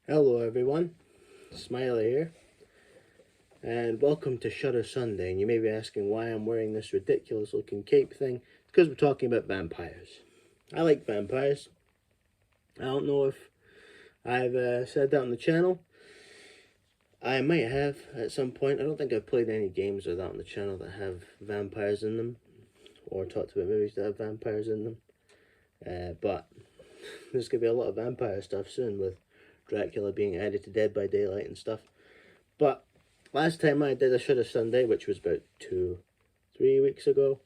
Hello everyone, Smiley here, and welcome to Shudder Sunday. And you may be asking why I'm wearing this ridiculous looking cape thing. It's because we're talking about vampires. I like vampires. I don't know if I've said that on the channel. I might have at some point. I don't think I've played any games or that on the channel that have vampires in them, or talked about movies that have vampires in them. But there's going to be a lot of vampire stuff soon, with Dracula being added to Dead by Daylight and stuff. But last time I did a Shudder Sunday, which was about 3 weeks ago,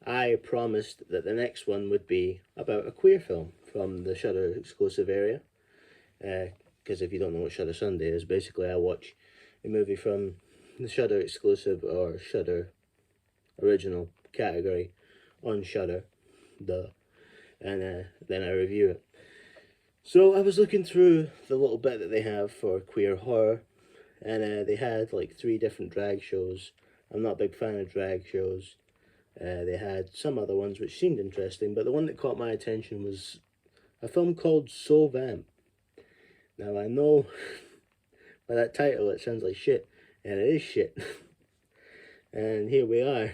I promised that the next one would be about a queer film from the Shudder exclusive area. Because if you don't know what Shudder Sunday is, basically I watch a movie from the Shudder exclusive or Shudder original category on Shudder, and then I review it. So I was looking through the little bit that they have for queer horror, and they had like 3 different drag shows. I'm not a big fan of drag shows. They had some other ones which seemed interesting, but the one that caught my attention was a film called So Vamp. Now I know by that title it sounds like shit, and it is shit. And here we are,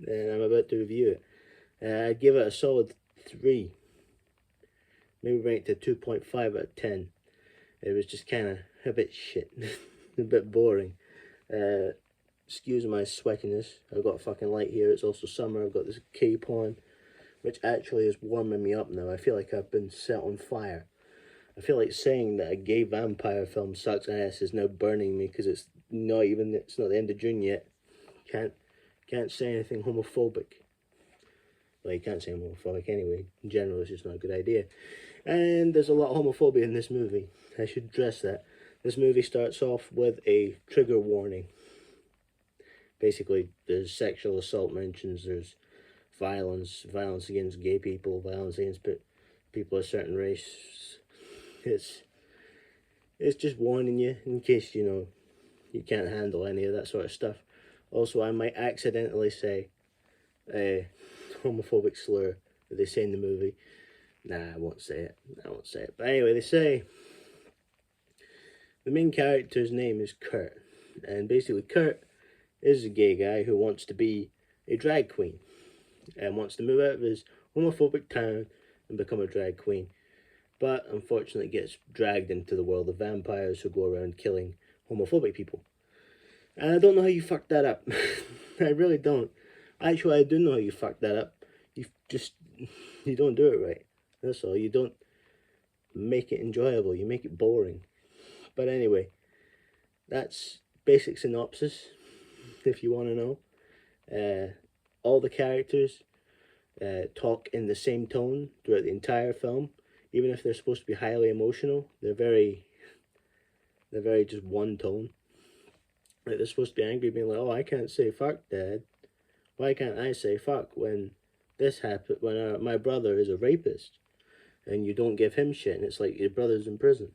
and I'm about to review it. I'd give it a solid 3, maybe rank it to 2.5 out of 10. It was just kind of a bit shit, a bit boring. Excuse my sweatiness. I've got a fucking light here. It's also summer. I've got this cape on, which actually is warming me up now. I feel like I've been set on fire. I feel like saying that a gay vampire film sucks ass is now burning me because it's not the end of June yet. Can't say anything homophobic. Well, you can't say I'm homophobic anyway. In general, it's just not a good idea. And there's a lot of homophobia in this movie. I should address that. This movie starts off with a trigger warning. Basically, there's sexual assault mentions, there's violence against gay people, violence against people of a certain race. It's just warning you in case, you can't handle any of that sort of stuff. Also, I might accidentally say a homophobic slur that they say in the movie. Nah, I won't say it. But anyway, they say the main character's name is Kurt. And basically, Kurt is a gay guy who wants to be a drag queen and wants to move out of his homophobic town and become a drag queen. But unfortunately gets dragged into the world of vampires who go around killing homophobic people. And I don't know how you fucked that up. I really don't. Actually, I do know how you fucked that up. You don't do it right. That's all. You don't make it enjoyable. You make it boring. But anyway, that's basic synopsis, if you want to know. All the characters talk in the same tone throughout the entire film. Even if they're supposed to be highly emotional, they're very just one tone. Like they're supposed to be angry, being like, "Oh, I can't say fuck, Dad. Why can't I say fuck when this happened? When my brother is a rapist, and you don't give him shit, and it's like your brother's in prison."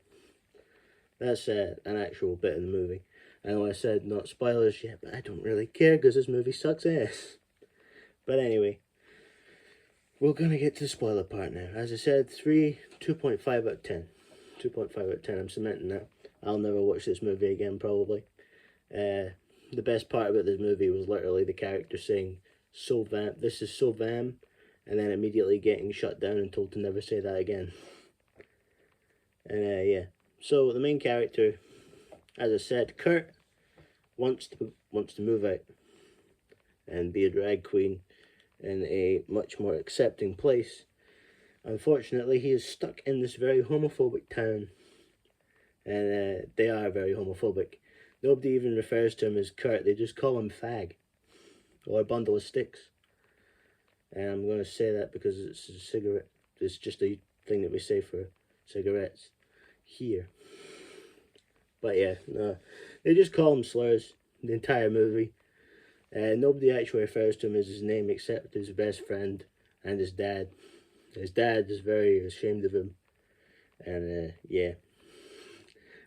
That's an actual bit in the movie. I know I said not spoilers yet, but I don't really care because this movie sucks ass. But anyway, we're gonna get to the spoiler part now. As I said, 2.5 out of 10. 2.5 out of 10, I'm cementing that. I'll never watch this movie again, probably. The best part about this movie was literally the character saying, "So Vam, this is so Vam," and then immediately getting shut down and told to never say that again. And yeah. So the main character, as I said, Kurt, wants to move out and be a drag queen in a much more accepting place. Unfortunately, he is stuck in this very homophobic town, and they are very homophobic. Nobody even refers to him as Kurt, they just call him Fag, or a bundle of sticks. And I'm going to say that because it's a cigarette. It's just a thing that we say for cigarettes here. But yeah, no, they just call him slurs the entire movie. Nobody actually refers to him as his name except his best friend and his dad. His dad is very ashamed of him. And yeah,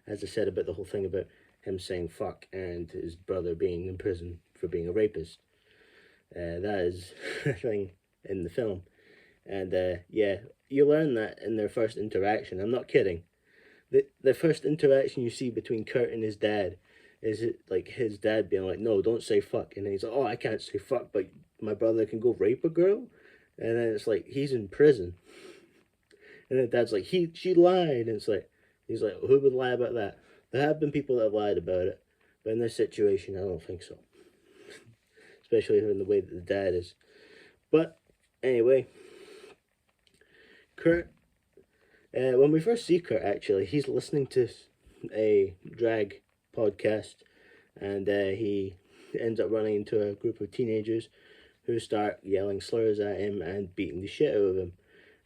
as I said about the whole thing about him saying fuck and his brother being in prison for being a rapist. That is a thing in the film. And yeah, you learn that in their first interaction. I'm not kidding. the first interaction you see between Kurt and his dad is it like his dad being like, "No, don't say fuck," and he's like, "Oh, I can't say fuck, but my brother can go rape a girl," and then it's like he's in prison, and then dad's like, she lied," and it's like he's like, "Who would lie about that?" There have been people that have lied about it, but in this situation, I don't think so, especially in the way that the dad is. But anyway, Kurt. When we first see Kurt, actually, he's listening to a drag podcast, and he ends up running into a group of teenagers who start yelling slurs at him and beating the shit out of him.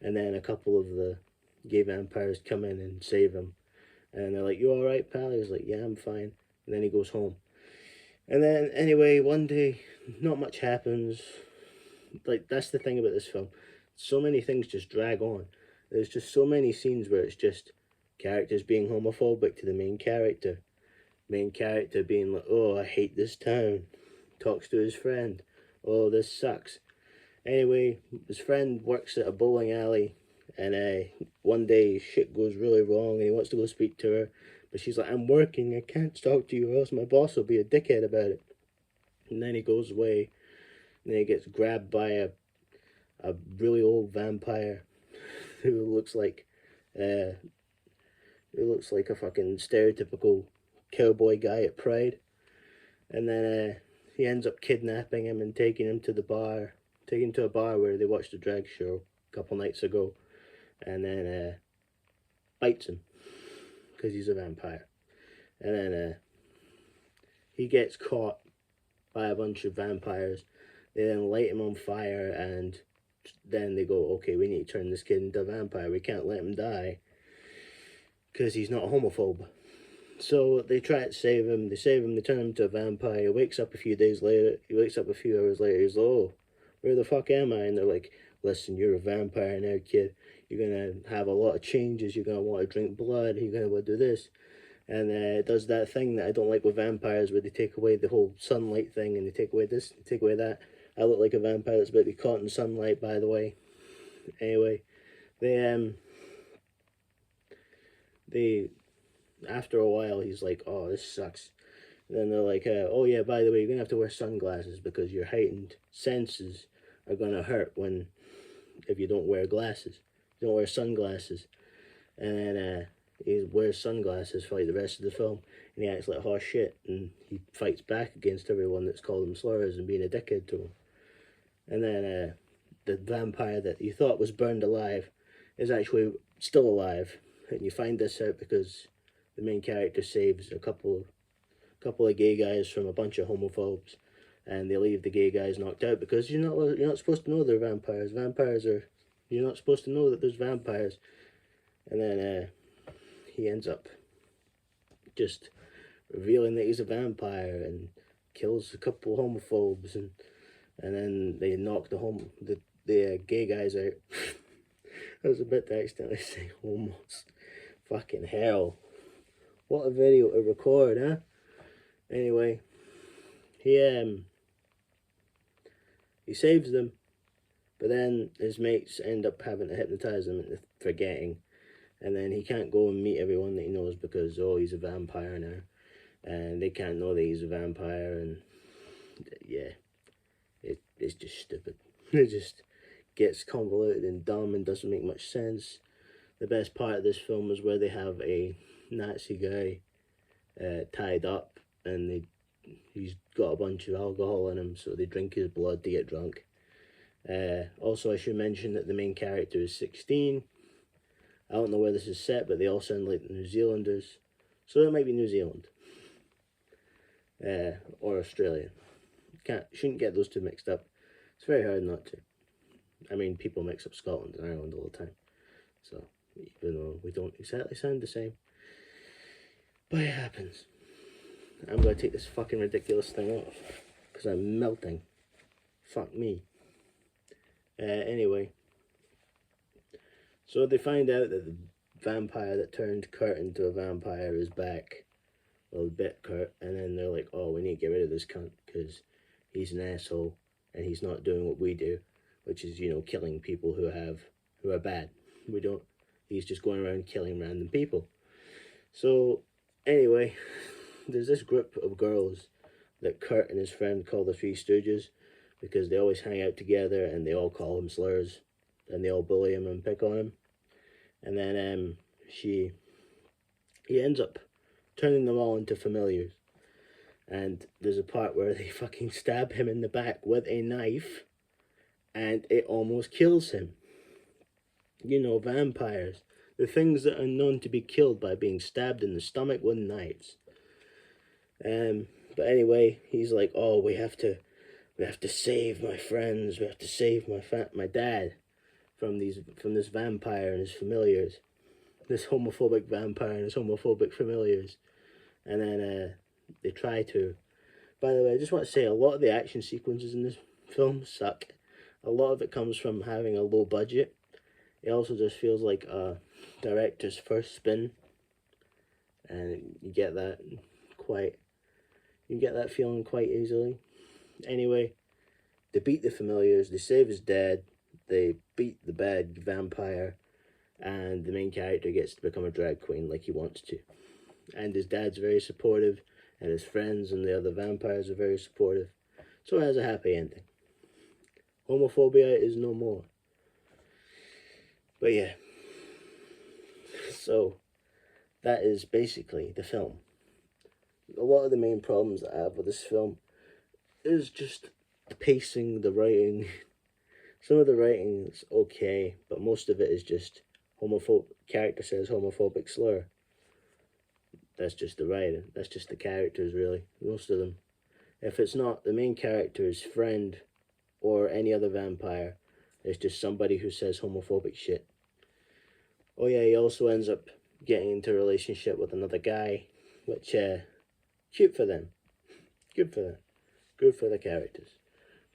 And then a couple of the gay vampires come in and save him. And they're like, "You alright, pal?" He's like, "Yeah, I'm fine." And then he goes home. And then, anyway, one day, not much happens. Like, that's the thing about this film. So many things just drag on. There's just so many scenes where it's just characters being homophobic to the main character. Main character being like, "Oh, I hate this town." Talks to his friend. "Oh, this sucks." Anyway, his friend works at a bowling alley, and one day shit goes really wrong and he wants to go speak to her. But she's like, "I'm working, I can't talk to you or else my boss will be a dickhead about it." And then he goes away, and then he gets grabbed by a really old vampire who looks like a fucking stereotypical cowboy guy at Pride. And then he ends up kidnapping him and taking him to a bar where they watched a drag show a couple nights ago, and then bites him because he's a vampire. And then he gets caught by a bunch of vampires. They then light him on fire, and then they go, "Okay, we need to turn this kid into a vampire. We can't let him die because he's not a homophobe." So they try to save him. They save him. They turn him into a vampire. He wakes up a few days later. He wakes up a few hours later. He's like, "Oh, where the fuck am I?" And they're like, "Listen, you're a vampire now, kid. You're going to have a lot of changes. You're going to want to drink blood. You're going to want to do this." And it does that thing that I don't like with vampires, where they take away the whole sunlight thing, and they take away this, they take away that. I look like a vampire that's about to be caught in sunlight, by the way. Anyway, they after a while, he's like, "Oh, this sucks." And then they're like, "Oh yeah, by the way, you're going to have to wear sunglasses because your heightened senses are going to hurt if you don't wear glasses. You don't wear sunglasses." And then he wears sunglasses for like the rest of the film, and he acts like horse shit, and he fights back against everyone that's called him slurs and being a dickhead to him. And then the vampire that you thought was burned alive is actually still alive, and you find this out because the main character saves a couple of gay guys from a bunch of homophobes, and they leave the gay guys knocked out because you're not supposed to know they're vampires. You're not supposed to know that there's vampires. And then he ends up just revealing that he's a vampire and kills a couple homophobes, and then they knock the gay guys out. I was about to accidentally say homos. Fucking hell. What a video to record, huh? Anyway, he saves them, but then his mates end up having to hypnotize him into forgetting, and then he can't go and meet everyone that he knows because, oh, he's a vampire now, and they can't know that he's a vampire, and yeah, it's just stupid. It just gets convoluted and dumb and doesn't make much sense. The best part of this film is where they have a Nazi guy tied up, and he's got a bunch of alcohol in him, so they drink his blood to get drunk. Also, I should mention that the main character is 16. I don't know where this is set, but they all sound like New Zealanders, so it might be New Zealand or Australia. Shouldn't get those two mixed up. It's very hard not to. I mean, people mix up Scotland and Ireland all the time, so even though we don't exactly sound the same, but it happens. I'm going to take this fucking ridiculous thing off because I'm melting. Fuck me. Anyway, so they find out that the vampire that turned Kurt into a vampire is back. Well, bit Kurt, and then they're like, "Oh, we need to get rid of this cunt because he's an asshole and he's not doing what we do, which is, killing people who are bad. He's just going around killing random people." So, anyway, there's this group of girls that Kurt and his friend call the Three Stooges because they always hang out together and they all call him slurs and they all bully him and pick on him. And then he ends up turning them all into familiars. And there's a part where they fucking stab him in the back with a knife and it almost kills him. You know, vampires. The things that are known to be killed by being stabbed in the stomach with knives. But anyway, he's like, oh, we have to save my friends. We have to save my dad from this vampire and his familiars, this homophobic vampire and his homophobic familiars. And then they try to. By the way, I just want to say a lot of the action sequences in this film suck. A lot of it comes from having a low budget. It also just feels like a director's first spin, and you get that feeling quite easily. Anyway, they beat the familiars, they save his dad, they beat the bad vampire, and the main character gets to become a drag queen like he wants to. And his dad's very supportive, and his friends and the other vampires are very supportive. So it has a happy ending. Homophobia is no more. But yeah. So that is basically the film. A lot of the main problems that I have with this film is just the pacing, the writing. Some of the writing is okay, but most of it is just character says homophobic slur. That's just the writing. That's just the characters, really. Most of them. If it's not the main character's friend or any other vampire, it's just somebody who says homophobic shit. Oh yeah, he also ends up getting into a relationship with another guy, which, cute for them. Good for them. Good for the characters.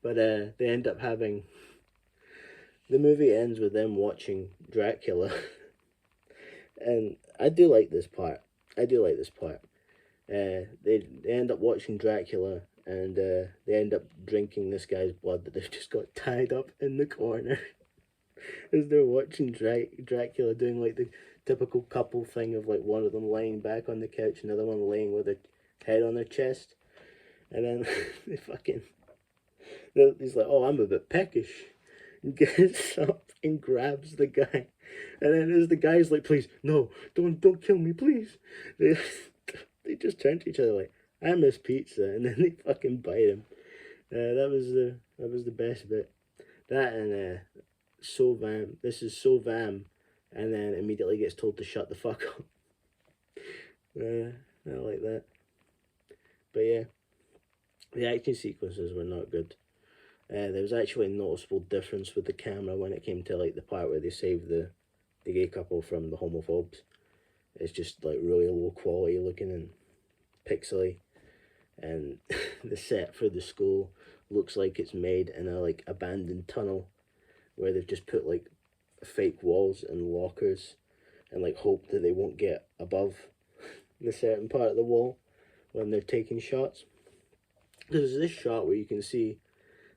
But they end up having... The movie ends with them watching Dracula. And I do like this part. They end up watching Dracula, and they end up drinking this guy's blood that they've just got tied up in the corner. As they're watching Dracula doing like the typical couple thing of like one of them laying back on the couch, another one laying with their head on their chest. And then he's like, oh, I'm a bit peckish. And gets up and grabs the guy. And then as the guy's like, please, no, don't kill me, please. They just turn to each other like, I miss pizza. And then they fucking bite him. That was the best bit. That and So Vam. This is So Vam. And then immediately gets told to shut the fuck up. I like that. But yeah, the action sequences were not good. There was actually a noticeable difference with the camera when it came to like the part where they saved the gay couple from the homophobes. It's just like really low quality looking and pixely, and the set for the school looks like it's made in a like abandoned tunnel where they've just put like fake walls and lockers and like hope that they won't get above the certain part of the wall when they're taking shots. There's this shot where you can see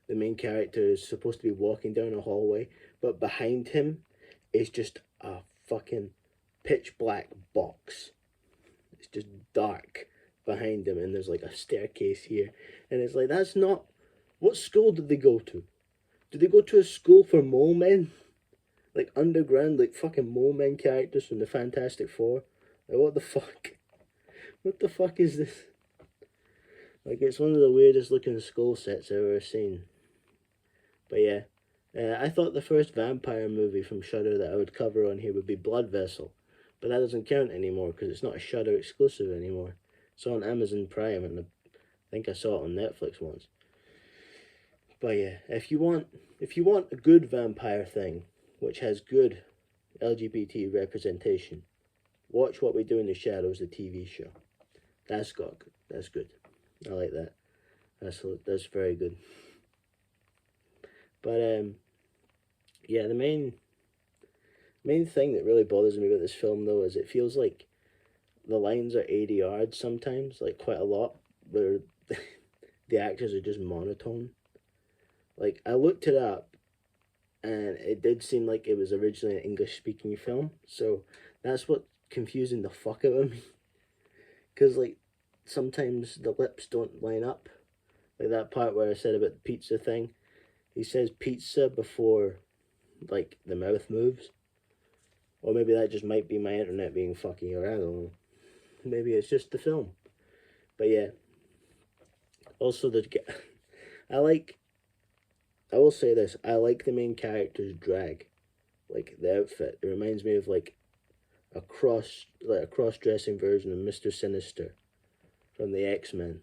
the main character is supposed to be walking down a hallway, but behind him is just a fucking pitch black box. It's just dark behind him, and there's like a staircase here, and it's like, that's not... What school did they go to? Did they go to a school for mole men? Like underground, like fucking mole men characters from the Fantastic Four? Like, what the fuck? What the fuck is this? Like, it's one of the weirdest looking school sets I've ever seen. But yeah, I thought the first vampire movie from Shudder that I would cover on here would be Blood Vessel. But that doesn't count anymore because it's not a Shudder exclusive anymore. It's on Amazon Prime, and I think I saw it on Netflix once. But yeah, if you want a good vampire thing, which has good LGBT representation, watch What We Do in the Shadows, the TV show. That's good. I like that. That's very good. But yeah, the main thing that really bothers me about this film though is it feels like the lines are ADR'd sometimes, like quite a lot, where the actors are just monotone. Like, I looked it up, and it did seem like it was originally an English-speaking film, so that's what confusing the fuck out of me. Because, like, sometimes the lips don't line up. Like that part where I said about the pizza thing. He says pizza before, like, the mouth moves. Or maybe that just might be my internet being fucking around. I don't know. Maybe it's just the film. But yeah. Also, I will say this. I like the main character's drag. Like, the outfit. It reminds me of, like a cross-dressing version of Mr. Sinister from the X-Men.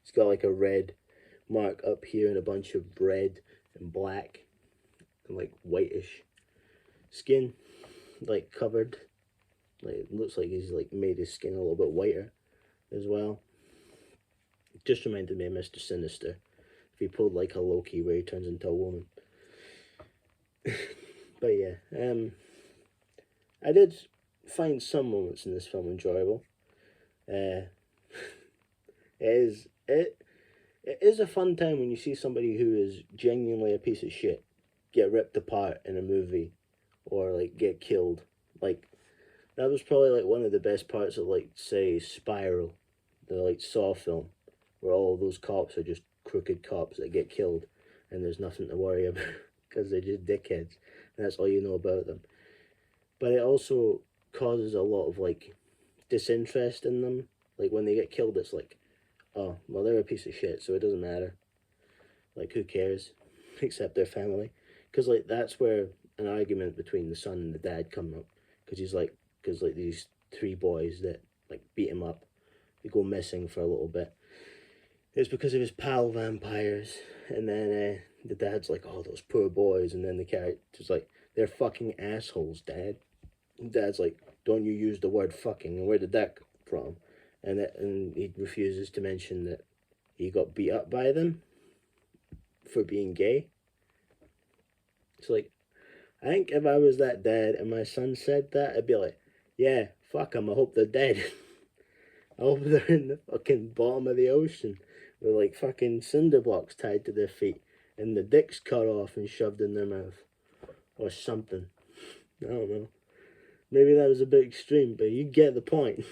He's got like a red mark up here and a bunch of red and black and like whitish skin, like covered. Like it looks like he's like made his skin a little bit whiter as well. It just reminded me of Mr. Sinister. If he pulled like a Loki where he turns into a woman. But yeah, I did find some moments in this film enjoyable. It is a fun time when you see somebody who is genuinely a piece of shit get ripped apart in a movie or like get killed. Like that was probably like one of the best parts of like say Spiral, the like Saw film, where all those cops are just crooked cops that get killed and there's nothing to worry about because they're just dickheads and that's all you know about them. But it also causes a lot of like disinterest in them. Like when they get killed, it's like, oh, well, they're a piece of shit, so it doesn't matter. Like, who cares? Except their family. Because, like, that's where an argument between the son and the dad come up. Because like, these three boys that, like, beat him up, they go missing for a little bit. It's because of his pal vampires. And then the dad's like, oh, those poor boys. And then the character's like, they're fucking assholes, Dad. And Dad's like, don't you use the word fucking. And where did that come from? And he refuses to mention that he got beat up by them for being gay. It's like, I think if I was that dad and my son said that, I'd be like, yeah, fuck them, I hope they're dead. I hope they're in the fucking bottom of the ocean with like fucking cinder blocks tied to their feet and the dicks cut off and shoved in their mouth. Or something. I don't know. Maybe that was a bit extreme, but you get the point.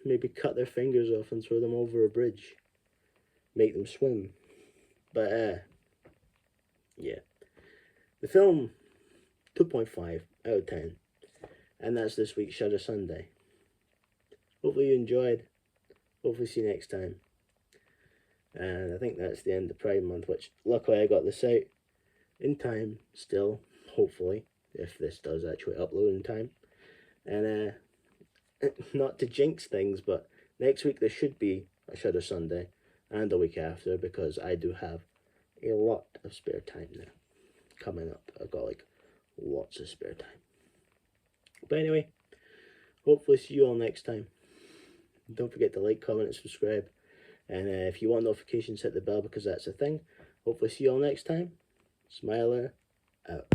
Maybe cut their fingers off and throw them over a bridge. Make them swim. But, yeah. The film, 2.5 out of 10. And that's this week's Shudder Sunday. Hopefully you enjoyed. Hopefully see you next time. And I think that's the end of Pride Month, which luckily I got this out in time still, hopefully, if this does actually upload in time. And, not to jinx things, but next week there should be a Shudder Sunday and a week after because I do have a lot of spare time now coming up. I've got like lots of spare time. But anyway, hopefully see you all next time. Don't forget to like, comment, and subscribe. And if you want notifications, hit the bell because that's a thing. Hopefully see you all next time. Smiler out.